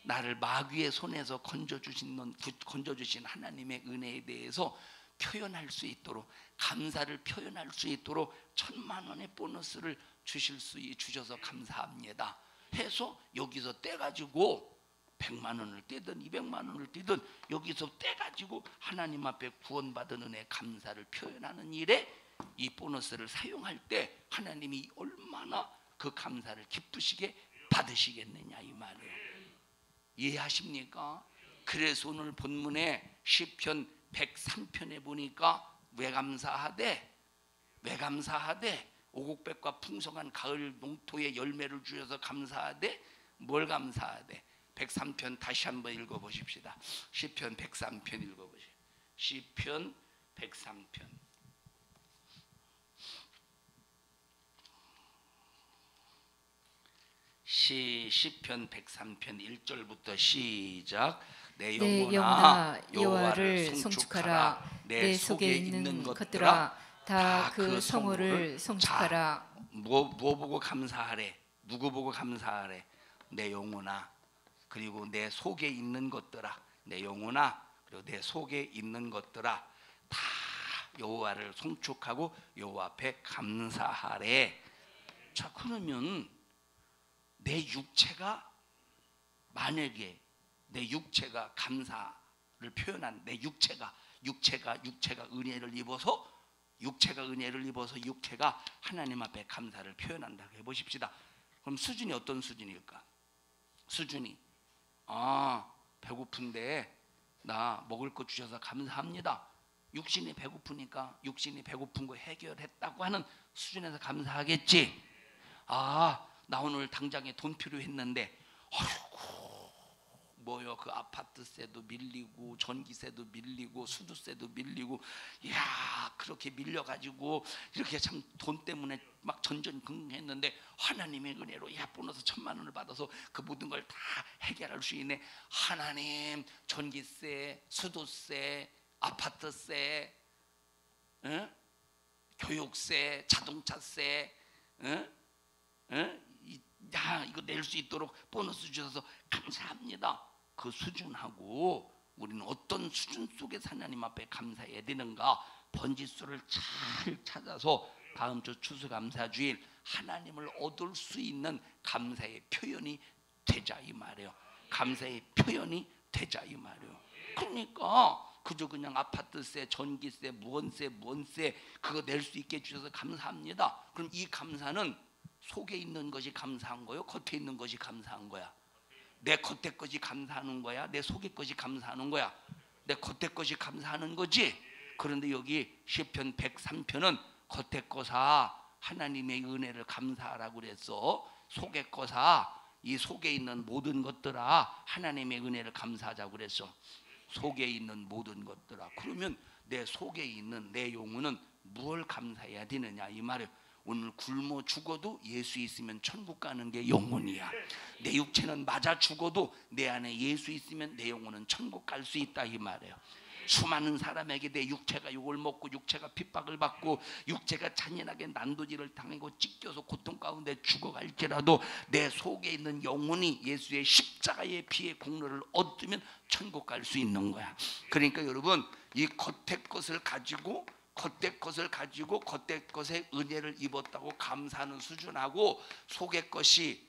나를 마귀의 손에서 건져주신 하나님의 은혜에 대해서 표현할 수 있도록, 감사를 표현할 수 있도록 1,000만 원의 보너스를 주셔서 감사합니다 해서 여기서 떼가지고 100만 원을 떼든 200만 원을 떼든 여기서 떼가지고 하나님 앞에 구원받은 은혜 감사를 표현하는 일에 이 보너스를 사용할 때 하나님이 얼마나 그 감사를 기쁘시게 받으시겠느냐 이 말이에요. 이해하십니까? 그래서 오늘 본문에 시편 103편에 보니까 왜 감사하되 오곡백과 풍성한 가을 농토의 열매를 주셔서 감사하되, 뭘 감사하되? 103편 다시 한번 읽어보십시다. 시편 103편 읽어보십시오. 시편 103편. 시편 103편 1절부터 시작. 내 영혼아 여호와를 송축하라. 내 속에 있는 것들아 다 그 성호를 송축하라. 뭐 보고 감사하래? 누구 보고 감사하래? 내 영혼아, 그리고 내 속에 있는 것들아, 내 영혼아, 그리고 내 속에 있는 것들아 다 여호와를 송축하고 여호와 앞에 감사하래. 자, 그러면 내 육체가 만약에 내 육체가 감사를 표현한 내 육체가 은혜를 입어서 육체가 하나님 앞에 감사를 표현한다고 해보십시다. 그럼 수준이 어떤 수준일까? 수준이 배고픈데 나 먹을 거 주셔서 감사합니다. 육신이 배고프니까 육신이 배고픈 거 해결했다고 하는 수준에서 감사하겠지. 나 오늘 당장에 돈 필요했는데 뭐요, 그 아파트세도 밀리고 전기세도 밀리고 수도세도 밀리고, 야 그렇게 밀려가지고 이렇게 참 돈 때문에 막 전전긍긍했는데 하나님의 은혜로 야 보너스 1,000만 원을 받아서 그 모든 걸 다 해결할 수 있네. 하나님, 전기세, 수도세, 아파트세, 교육세, 자동차세, 이거 낼 수 있도록 보너스 주셔서 감사합니다. 그 수준하고 우리는 어떤 수준 속에서 하나님 앞에 감사해야 되는가? 번지수를 잘 찾아서 다음 주 추수감사주일 하나님을 얻을 수 있는 감사의 표현이 되자 이 말이에요. 감사의 표현이 되자 이 말이에요. 그러니까 그저 그냥 아파트세, 전기세, 무언세 그거 낼 수 있게 해주셔서 감사합니다. 그럼 이 감사는 속에 있는 것이 감사한 거요? 겉에 있는 것이 감사한 거야? 내 겉에 것이 감사하는 거야? 내 속에 것이 감사하는 거야? 내 겉에 것이 감사하는 거지? 그런데 여기 시편 103편은 겉에 거사 하나님의 은혜를 감사하라고 그랬어. 속에 거사 이 속에 있는 모든 것들아 하나님의 은혜를 감사하자고 그랬어. 속에 있는 모든 것들아. 그러면 내 속에 있는 내 영혼은 무엇을 감사해야 되느냐 이 말이에요. 오늘 굶어 죽어도 예수 있으면 천국 가는 게 영혼이야. 내 육체는 맞아 죽어도 내 안에 예수 있으면 내 영혼은 천국 갈 수 있다 이 말이에요. 수많은 사람에게 내 육체가 욕을 먹고 육체가 핍박을 받고 육체가 잔인하게 난도질을 당하고 찢겨서 고통 가운데 죽어갈지라도 내 속에 있는 영혼이 예수의 십자가의 피의 공로를 얻으면 천국 갈 수 있는 거야. 그러니까 여러분, 이 겉의 것을 가지고 겉의 것의 은혜를 입었다고 감사하는 수준하고 속의 것이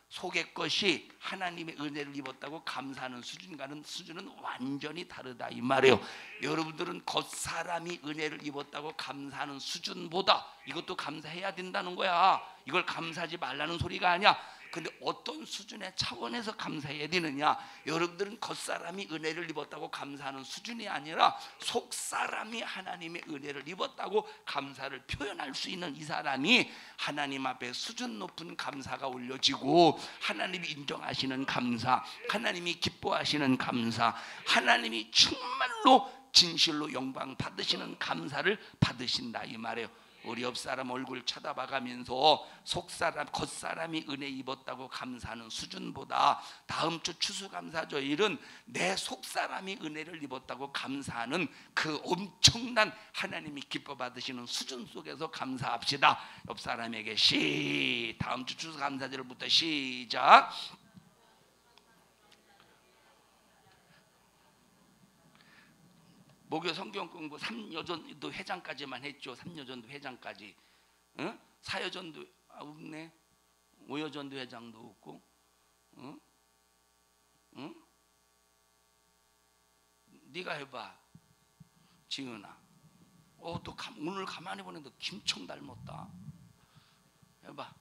속의 것이 하나님의 은혜를 입었다고 감사하는 수준은 완전히 다르다 이 말이에요. 여러분들은 겉사람이 은혜를 입었다고 감사하는 수준보다 이것도 감사해야 된다는 거야. 이걸 감사하지 말라는 소리가 아니야. 근데 어떤 수준의 차원에서 감사해야 되느냐? 여러분들은 겉사람이 은혜를 입었다고 감사하는 수준이 아니라 속사람이 하나님의 은혜를 입었다고 감사를 표현할 수 있는 이 사람이 하나님 앞에 수준 높은 감사가 올려지고 하나님이 인정하시는 감사, 하나님이 기뻐하시는 감사, 하나님이 정말로 진실로 영광 받으시는 감사를 받으신다 이 말이에요. 우리 옆사람 얼굴 쳐다봐가면서 속사람, 겉사람이 은혜 입었다고 감사하는 수준보다 다음 주 추수감사주일은 내 속사람이 은혜를 입었다고 감사하는 그 엄청난 하나님이 기뻐 받으시는 수준 속에서 감사합시다. 옆사람에게 다음 주 추수감사주일부터 시작. 목요 성경 공부 3여전도 회장까지만 했죠. 3여전도 회장까지. 응? 4여전도 없네. 5여전도 회장도 없고. 응? 응? 네가 해봐. 지은아. 너 오늘 가만히 보니까 김청 닮았다. 해봐.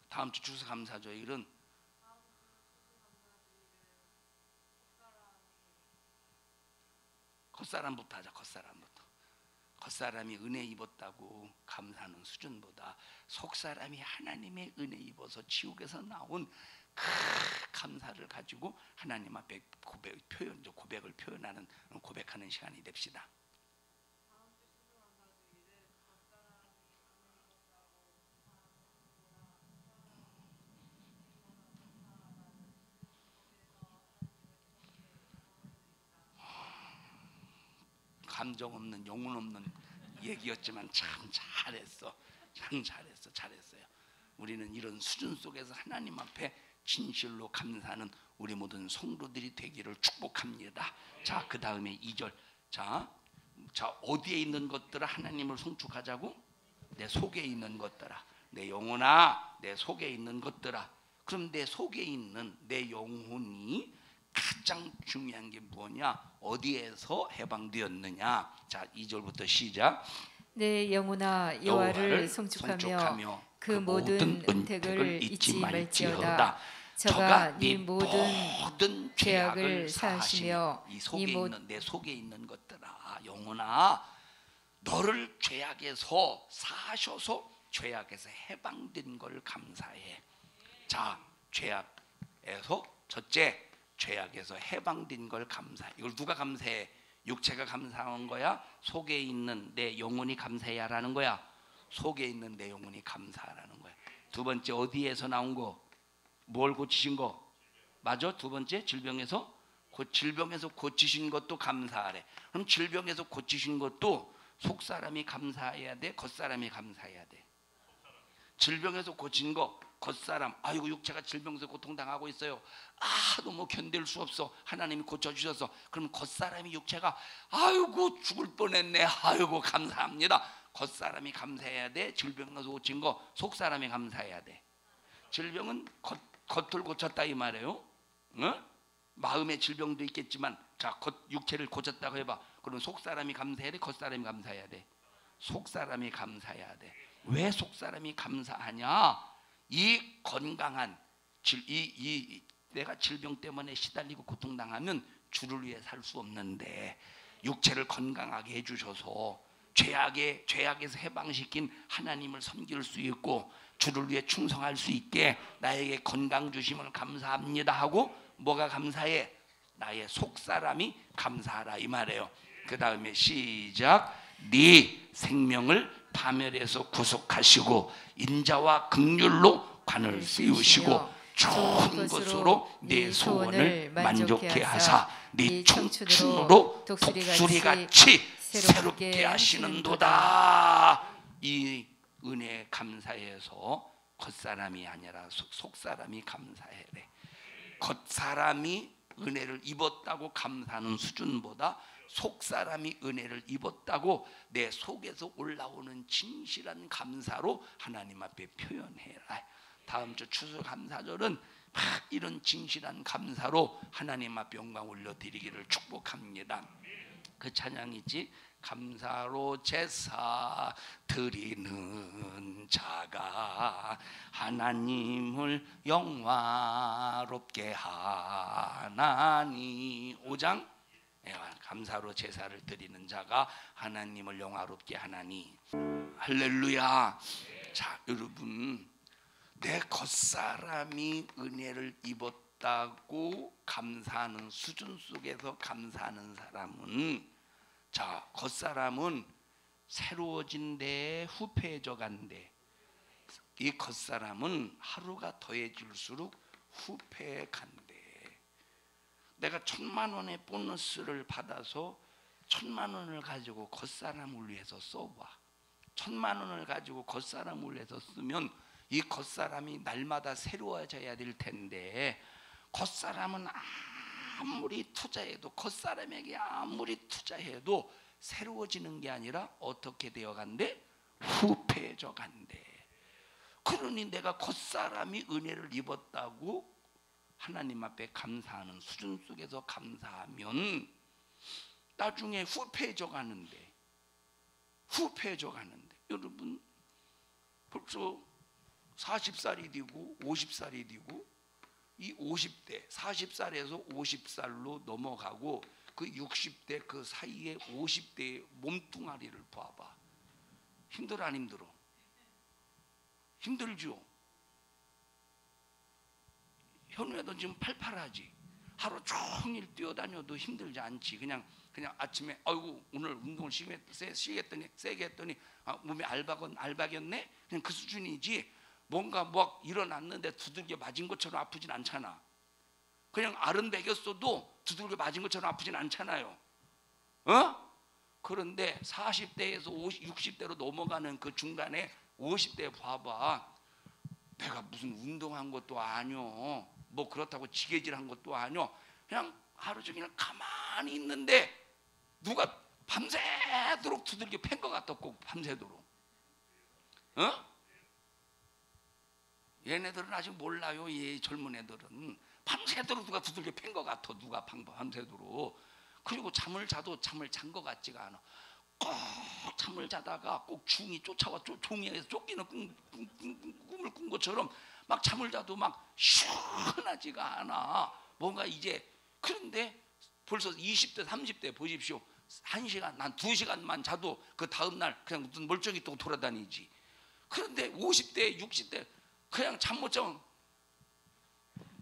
다음 주 추수감사주일은 겉사람부터 하자. 겉사람이 은혜 입었다고 감사하는 수준보다 속사람이 하나님의 은혜 입어서 지옥에서 나온 그 감사를 가지고 하나님 앞에 고백을 표현하는 고백하는 시간이 됩시다. 감정 없는 영혼 없는 얘기였지만 참 잘했어요. 우리는 이런 수준 속에서 하나님 앞에 진실로 감사하는 우리 모든 성도들이 되기를 축복합니다. 자, 그 다음에 2절. 자, 어디에 있는 것들아 하나님을 송축하자고? 내 속에 있는 것들아, 내 영혼아, 내 속에 있는 것들아. 그럼 내 속에 있는 내 영혼이 가장 중요한 게 뭐냐? 어디에서 해방되었느냐? 자, 2절부터 시작. 내 영혼아 여호와를 송축하며 그 모든 은택을 잊지 말지어다. 저가 네 모든 죄악을 사하시며 이 속에 있는 내 속에 있는 것들아, 영혼아, 너를 죄악에서 사하셔서 죄악에서 해방된 걸 감사해. 자, 죄악에서 첫째, 죄악에서 해방된 걸 감사해. 이걸 누가 감사해? 육체가 감사한 거야? 속에 있는 내 영혼이 감사해야 하는 거야? 속에 있는 내 영혼이 감사하라는 거야. 두 번째, 어디에서 나온 거? 뭘 고치신 거? 맞아? 두 번째, 질병에서 고치신 것도 감사하래. 그럼 질병에서 고치신 것도 속 사람이 감사해야 돼? 겉 사람이 감사해야 돼? 질병에서 고친 거 겉사람, 아이고 육체가 질병에서 고통당하고 있어요. 너무 견딜 수 없어. 하나님이 고쳐주셔서. 그럼 겉사람이 육체가 아이고 죽을 뻔했네. 아이고 감사합니다. 겉사람이 감사해야 돼? 질병에서 고친 거 속사람이 감사해야 돼? 질병은 겉을 고쳤다 이 말이에요. 응? 마음의 질병도 있겠지만, 자, 육체를 고쳤다고 해봐. 그럼 속사람이 감사해야 돼? 겉사람이 감사해야 돼? 속사람이 감사해야 돼. 왜 속사람이 감사하냐? 이 건강한 내가 질병 때문에 시달리고 고통당하면 주를 위해 살 수 없는데, 육체를 건강하게 해주셔서 죄악에서 해방시킨 하나님을 섬길 수 있고 주를 위해 충성할 수 있게 나에게 건강 주심을 감사합니다 하고, 뭐가 감사해? 나의 속사람이 감사하라 이 말이에요. 그 다음에 시작. 네 생명을 파멸에서 구속하시고 인자와 긍휼로 관을 세우시고 좋은 것으로 네 소원을 만족케 하사 네 청춘으로 독수리같이 새롭게 하시는도다. 이 은혜에 감사해서 겉사람이 아니라 속사람이 감사해야 돼. 겉사람이 은혜를 입었다고 감사하는 수준보다 속사람이 은혜를 입었다고 내 속에서 올라오는 진실한 감사로 하나님 앞에 표현해라. 다음 주 추수감사절은 이런 진실한 감사로 하나님 앞에 영광 올려드리기를 축복합니다. 그 찬양이지. 감사로 제사 드리는 자가 하나님을 영화롭게 하나니. 5장 감사로 제사를 드리는 자가 하나님을 영화롭게 하나니. 할렐루야. 자, 여러분, 내 겉사람이 은혜를 입었다고 감사하는 수준 속에서 감사하는 사람은, 자, 겉사람은 새로워진 데 후패해져 간대. 이 겉사람은 하루가 더해질수록 후패해 간대. 내가 1,000만 원의 보너스를 받아서 1,000만 원을 가지고 겉사람을 위해서 써봐. 1,000만 원을 가지고 겉사람을 위해서 쓰면 이 겉사람이 날마다 새로워져야 될 텐데, 겉사람은 아무리 투자해도, 겉사람에게 아무리 투자해도 새로워지는 게 아니라 어떻게 되어 간대? 후패해져 간대. 그러니 내가 겉사람이 은혜를 입었다고 하나님 앞에 감사하는 수준 속에서 감사하면 나중에 후패해져 가는데, 여러분 벌써 40살이 되고 50살이 되고, 이 50대 40살에서 50살로 넘어가고 그 60대 그 사이에 50대의 몸뚱아리를 봐봐. 힘들어 안 힘들어? 힘들죠. 현우야도 지금 팔팔하지. 하루 종일 뛰어다녀도 힘들지 않지. 그냥 아침에 아이고 오늘 운동을 세게 했더니 몸이 알박였네. 그냥 그 수준이지. 뭔가 일어났는데 두들겨 맞은 것처럼 아프진 않잖아. 그냥 알은 베겼어도 두들겨 맞은 것처럼 아프진 않잖아요. 그런데 40대에서 60대로 넘어가는 그 중간에 50대 봐봐. 내가 무슨 운동한 것도 아니오. 뭐 그렇다고 지게질한 것도 아니요. 그냥 하루 종일 가만히 있는데 누가 밤새도록 두들겨 팬 것 같아. 꼭 밤새도록. 얘네들은 아직 몰라요. 이 젊은 애들은 밤새도록 누가 두들겨 팬 것 같아. 누가 밤새도록. 그리고 잠을 자도 잠을 잔 것 같지가 않아. 꼭 잠을 자다가 꼭 중이 쫓아와 종이에서 쫓기는 꿈을 꾼 것처럼 막 잠을 자도 막 시원하지가 않아. 뭔가 이제. 그런데 벌써 20대 30대 보십시오. 1시간 난 2시간만 자도 그 다음날 그냥 무슨 멀쩡히 또 돌아다니지. 그런데 50대 60대 그냥 잠 못 자면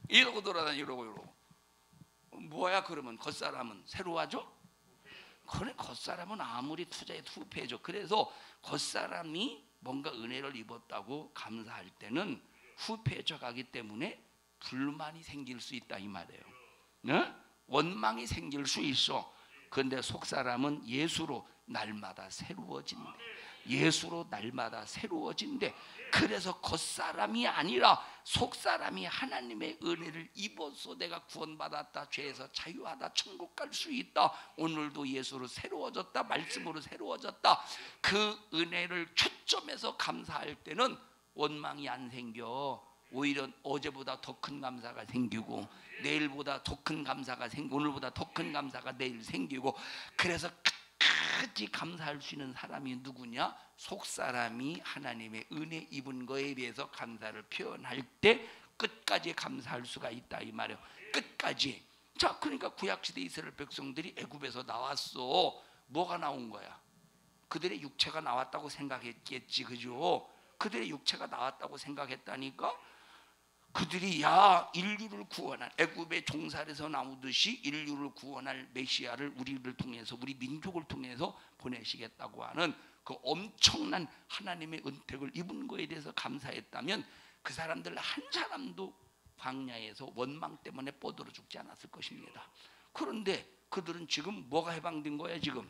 이러고 돌아다니. 이러고 뭐야? 그러면 겉사람은 새로워져? 그래, 겉사람은 아무리 투자해도 후패해져. 그래서 겉사람이 뭔가 은혜를 입었다고 감사할 때는 후패해져 가기 때문에 불만이 생길 수 있다 이 말이에요. 네? 원망이 생길 수 있어. 그런데 속사람은 예수로 날마다 새로워진대. 예수로 날마다 새로워진대. 그래서 겉사람이 아니라 속사람이 하나님의 은혜를 입어서 내가 구원받았다, 죄에서 자유하다, 천국 갈 수 있다, 오늘도 예수로 새로워졌다, 말씀으로 새로워졌다, 그 은혜를 초점해서 감사할 때는 원망이 안 생겨. 오히려 어제보다 더 큰 감사가 생기고, 내일보다 더 큰 감사가 생기고, 오늘보다 더 큰 감사가 내일 생기고. 그래서 끝까지 감사할 수 있는 사람이 누구냐? 속사람이 하나님의 은혜 입은 거에 대해서 감사를 표현할 때 끝까지 감사할 수가 있다 이 말이에요. 끝까지. 자, 그러니까 구약시대 이스라엘 백성들이 애굽에서 나왔어. 뭐가 나온 거야? 그들의 육체가 나왔다고 생각했겠지, 그죠? 그들의 육체가 나왔다고 생각했다니까. 그들이 인류를 구원할, 애굽의 종살에서 나오듯이 인류를 구원할 메시아를 우리를 통해서, 우리 민족을 통해서 보내시겠다고 하는 그 엄청난 하나님의 은택을 입은 거에 대해서 감사했다면 그 사람들 한 사람도 광야에서 원망 때문에 뻗어러 죽지 않았을 것입니다. 그런데 그들은 지금 뭐가 해방된 거야? 지금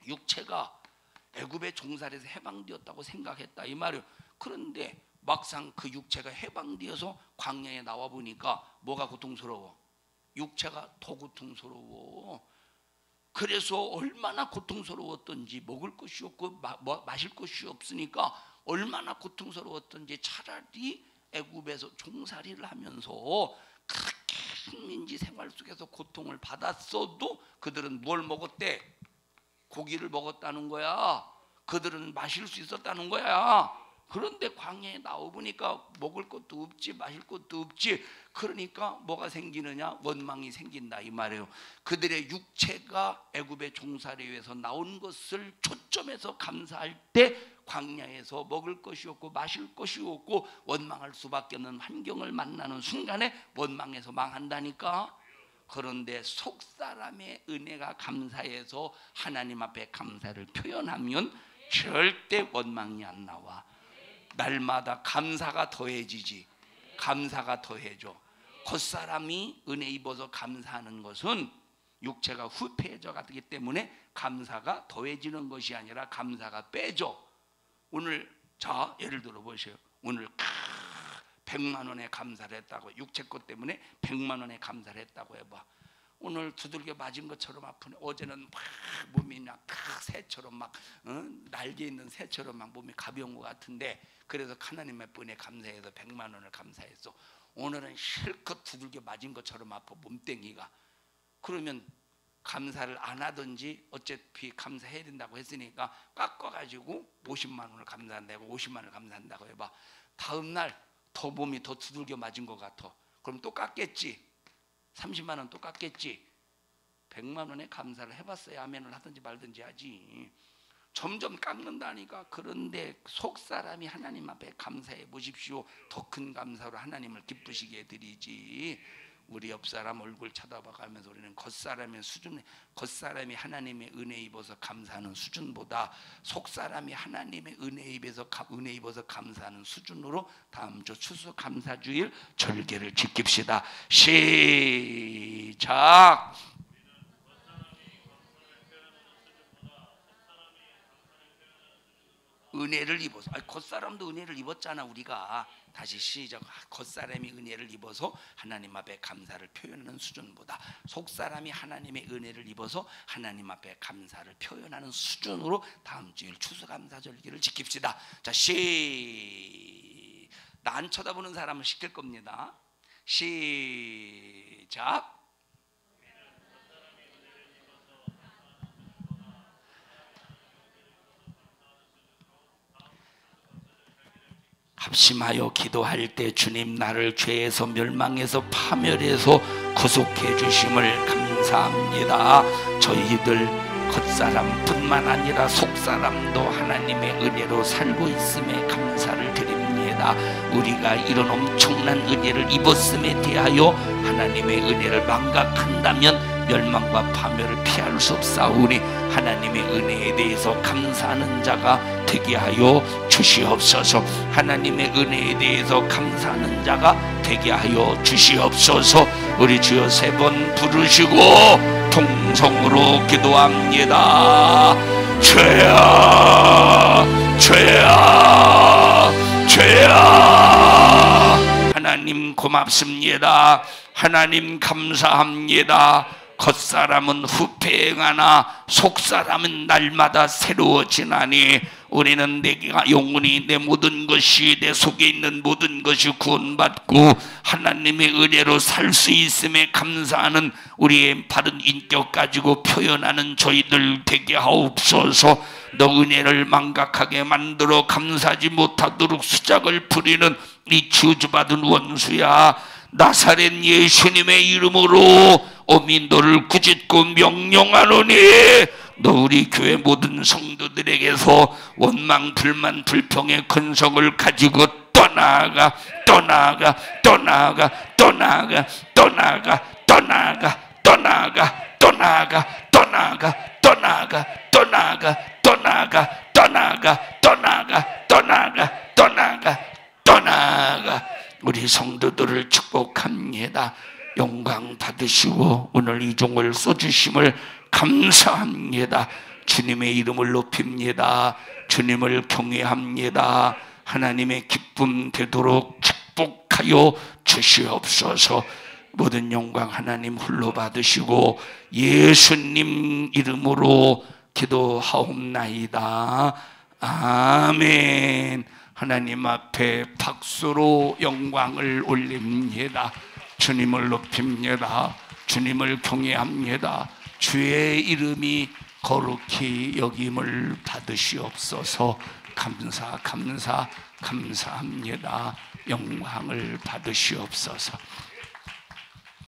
육체가 애굽의 종살에서 해방되었다고 생각했다 이 말이에요. 그런데 막상 그 육체가 해방되어서 광야에 나와 보니까 뭐가 고통스러워? 육체가 더 고통스러워. 그래서 얼마나 고통스러웠던지, 먹을 것이 없고 마실 것이 없으니까 얼마나 고통스러웠던지, 차라리 애굽에서 종살이를 하면서 그렇게 식민지 생활 속에서 고통을 받았어도 그들은 뭘 먹었대? 고기를 먹었다는 거야. 그들은 마실 수 있었다는 거야. 그런데 광야에 나와보니까 먹을 것도 없지, 마실 것도 없지. 그러니까 뭐가 생기느냐? 원망이 생긴다 이 말이에요. 그들의 육체가 애굽의 종살이에서 나온 것을 초점해서 감사할 때 광야에서 먹을 것이 없고 마실 것이 없고 원망할 수밖에 없는 환경을 만나는 순간에 원망해서 망한다니까. 그런데 속사람의 은혜가 감사해서 하나님 앞에 감사를 표현하면 절대 원망이 안 나와. 날마다 감사가 더해지지. 감사가 더해져. 겉사람이 은혜 입어서 감사하는 것은 육체가 후패해져 가기 때문에 감사가 더해지는 것이 아니라 감사가 빼져. 오늘 자 예를 들어 보세요. 오늘 100만 원에 감사를 했다고, 육체 것 때문에 100만 원에 감사를 했다고 해봐. 오늘 두들겨 맞은 것처럼 아프네. 어제는 막 몸이 그냥 새처럼 막 날개 있는 새처럼 막 몸이 가벼운 것 같은데, 그래서 하나님의 분에 감사해서 100만 원을 감사했어. 오늘은 실컷 두들겨 맞은 것처럼 아파 몸뚱이가. 그러면 감사를 안 하든지 어차피 감사해야 된다고 했으니까 깎아가지고 50만 원을 감사한다고, 50만 원을 감사한다고 해봐. 다음날 더 몸이 더 두들겨 맞은 것 같아. 그럼 또 깎겠지. 30만 원 또 깎겠지. 100만 원에 감사를 해봤어야 아멘을 하든지 말든지 하지. 점점 깎는다니까. 그런데 속사람이 하나님 앞에 감사해 보십시오. 더 큰 감사로 하나님을 기쁘시게 해드리지. 우리 옆사람 얼굴 쳐다봐가면서 우리는 겉사람의 수준에, 겉사람이 하나님의 은혜 입어서 감사하는 수준보다 속사람이 하나님의 은혜 입어서 감사하는 수준으로 다음 주 추수감사주일 절개를 지킵시다. 시작. 은혜를 입어서, 겉사람도 은혜를 입었잖아 우리가. 다시 시작. 겉사람이 은혜를 입어서 하나님 앞에 감사를 표현하는 수준보다 속사람이 하나님의 은혜를 입어서 하나님 앞에 감사를 표현하는 수준으로 다음 주일 추수감사절기를 지킵시다. 자, 나 안 쳐다보는 사람을 시킬 겁니다. 시작. 합심하여 기도할 때 주님 나를 죄에서 멸망해서 파멸해서 구속해 주심을 감사합니다. 저희들 겉사람뿐만 아니라 속사람도 하나님의 은혜로 살고 있음에 감사를 드립니다. 우리가 이런 엄청난 은혜를 입었음에 대하여 하나님의 은혜를 망각한다면 멸망과 파멸을 피할 수 없사오니 하나님의 은혜에 대해서 감사하는 자가 되게 하여 주시옵소서. 하나님의 은혜에 대해서 감사하는 자가 되게 하여 주시옵소서. 우리 주여 3번 부르시고 통성으로 기도합니다. 죄야 죄야 죄야. 하나님 고맙습니다. 하나님 감사합니다. 겉사람은 후패행하나 속사람은 날마다 새로워지나니 우리는 내가 영원히 내 모든 것이 내 속에 있는 모든 것이 구원받고 하나님의 은혜로 살 수 있음에 감사하는 우리의 바른 인격 가지고 표현하는 저희들 되게 하옵소서. 너 은혜를 망각하게 만들어 감사하지 못하도록 수작을 부리는 이 저주받은 원수야, 나사렛 예수님의 이름으로 어미 너를 꾸짖고 명령하노니 너 우리 교회 모든 성도들에게서 원망 불만 불평의 근성을 가지고 떠나가 떠나가 떠나가 떠나가 떠나가 떠나가 떠나가 떠나가 떠나가 떠나가 떠나가 떠나가 떠나가 떠나가 떠나가 떠나가 떠나가. 우리 성도들을 축복합니다. 영광 받으시고 오늘 이 종을 써주심을 감사합니다. 주님의 이름을 높입니다. 주님을 경외합니다. 하나님의 기쁨 되도록 축복하여 주시옵소서. 모든 영광 하나님 홀로 받으시고 예수님 이름으로 기도하옵나이다. 아멘. 하나님 앞에 박수로 영광을 올립니다. 주님을 높입니다. 주님을 경외합니다. 주의 이름이 거룩히 여김을 받으시옵소서. 감사합니다. 영광을 받으시옵소서.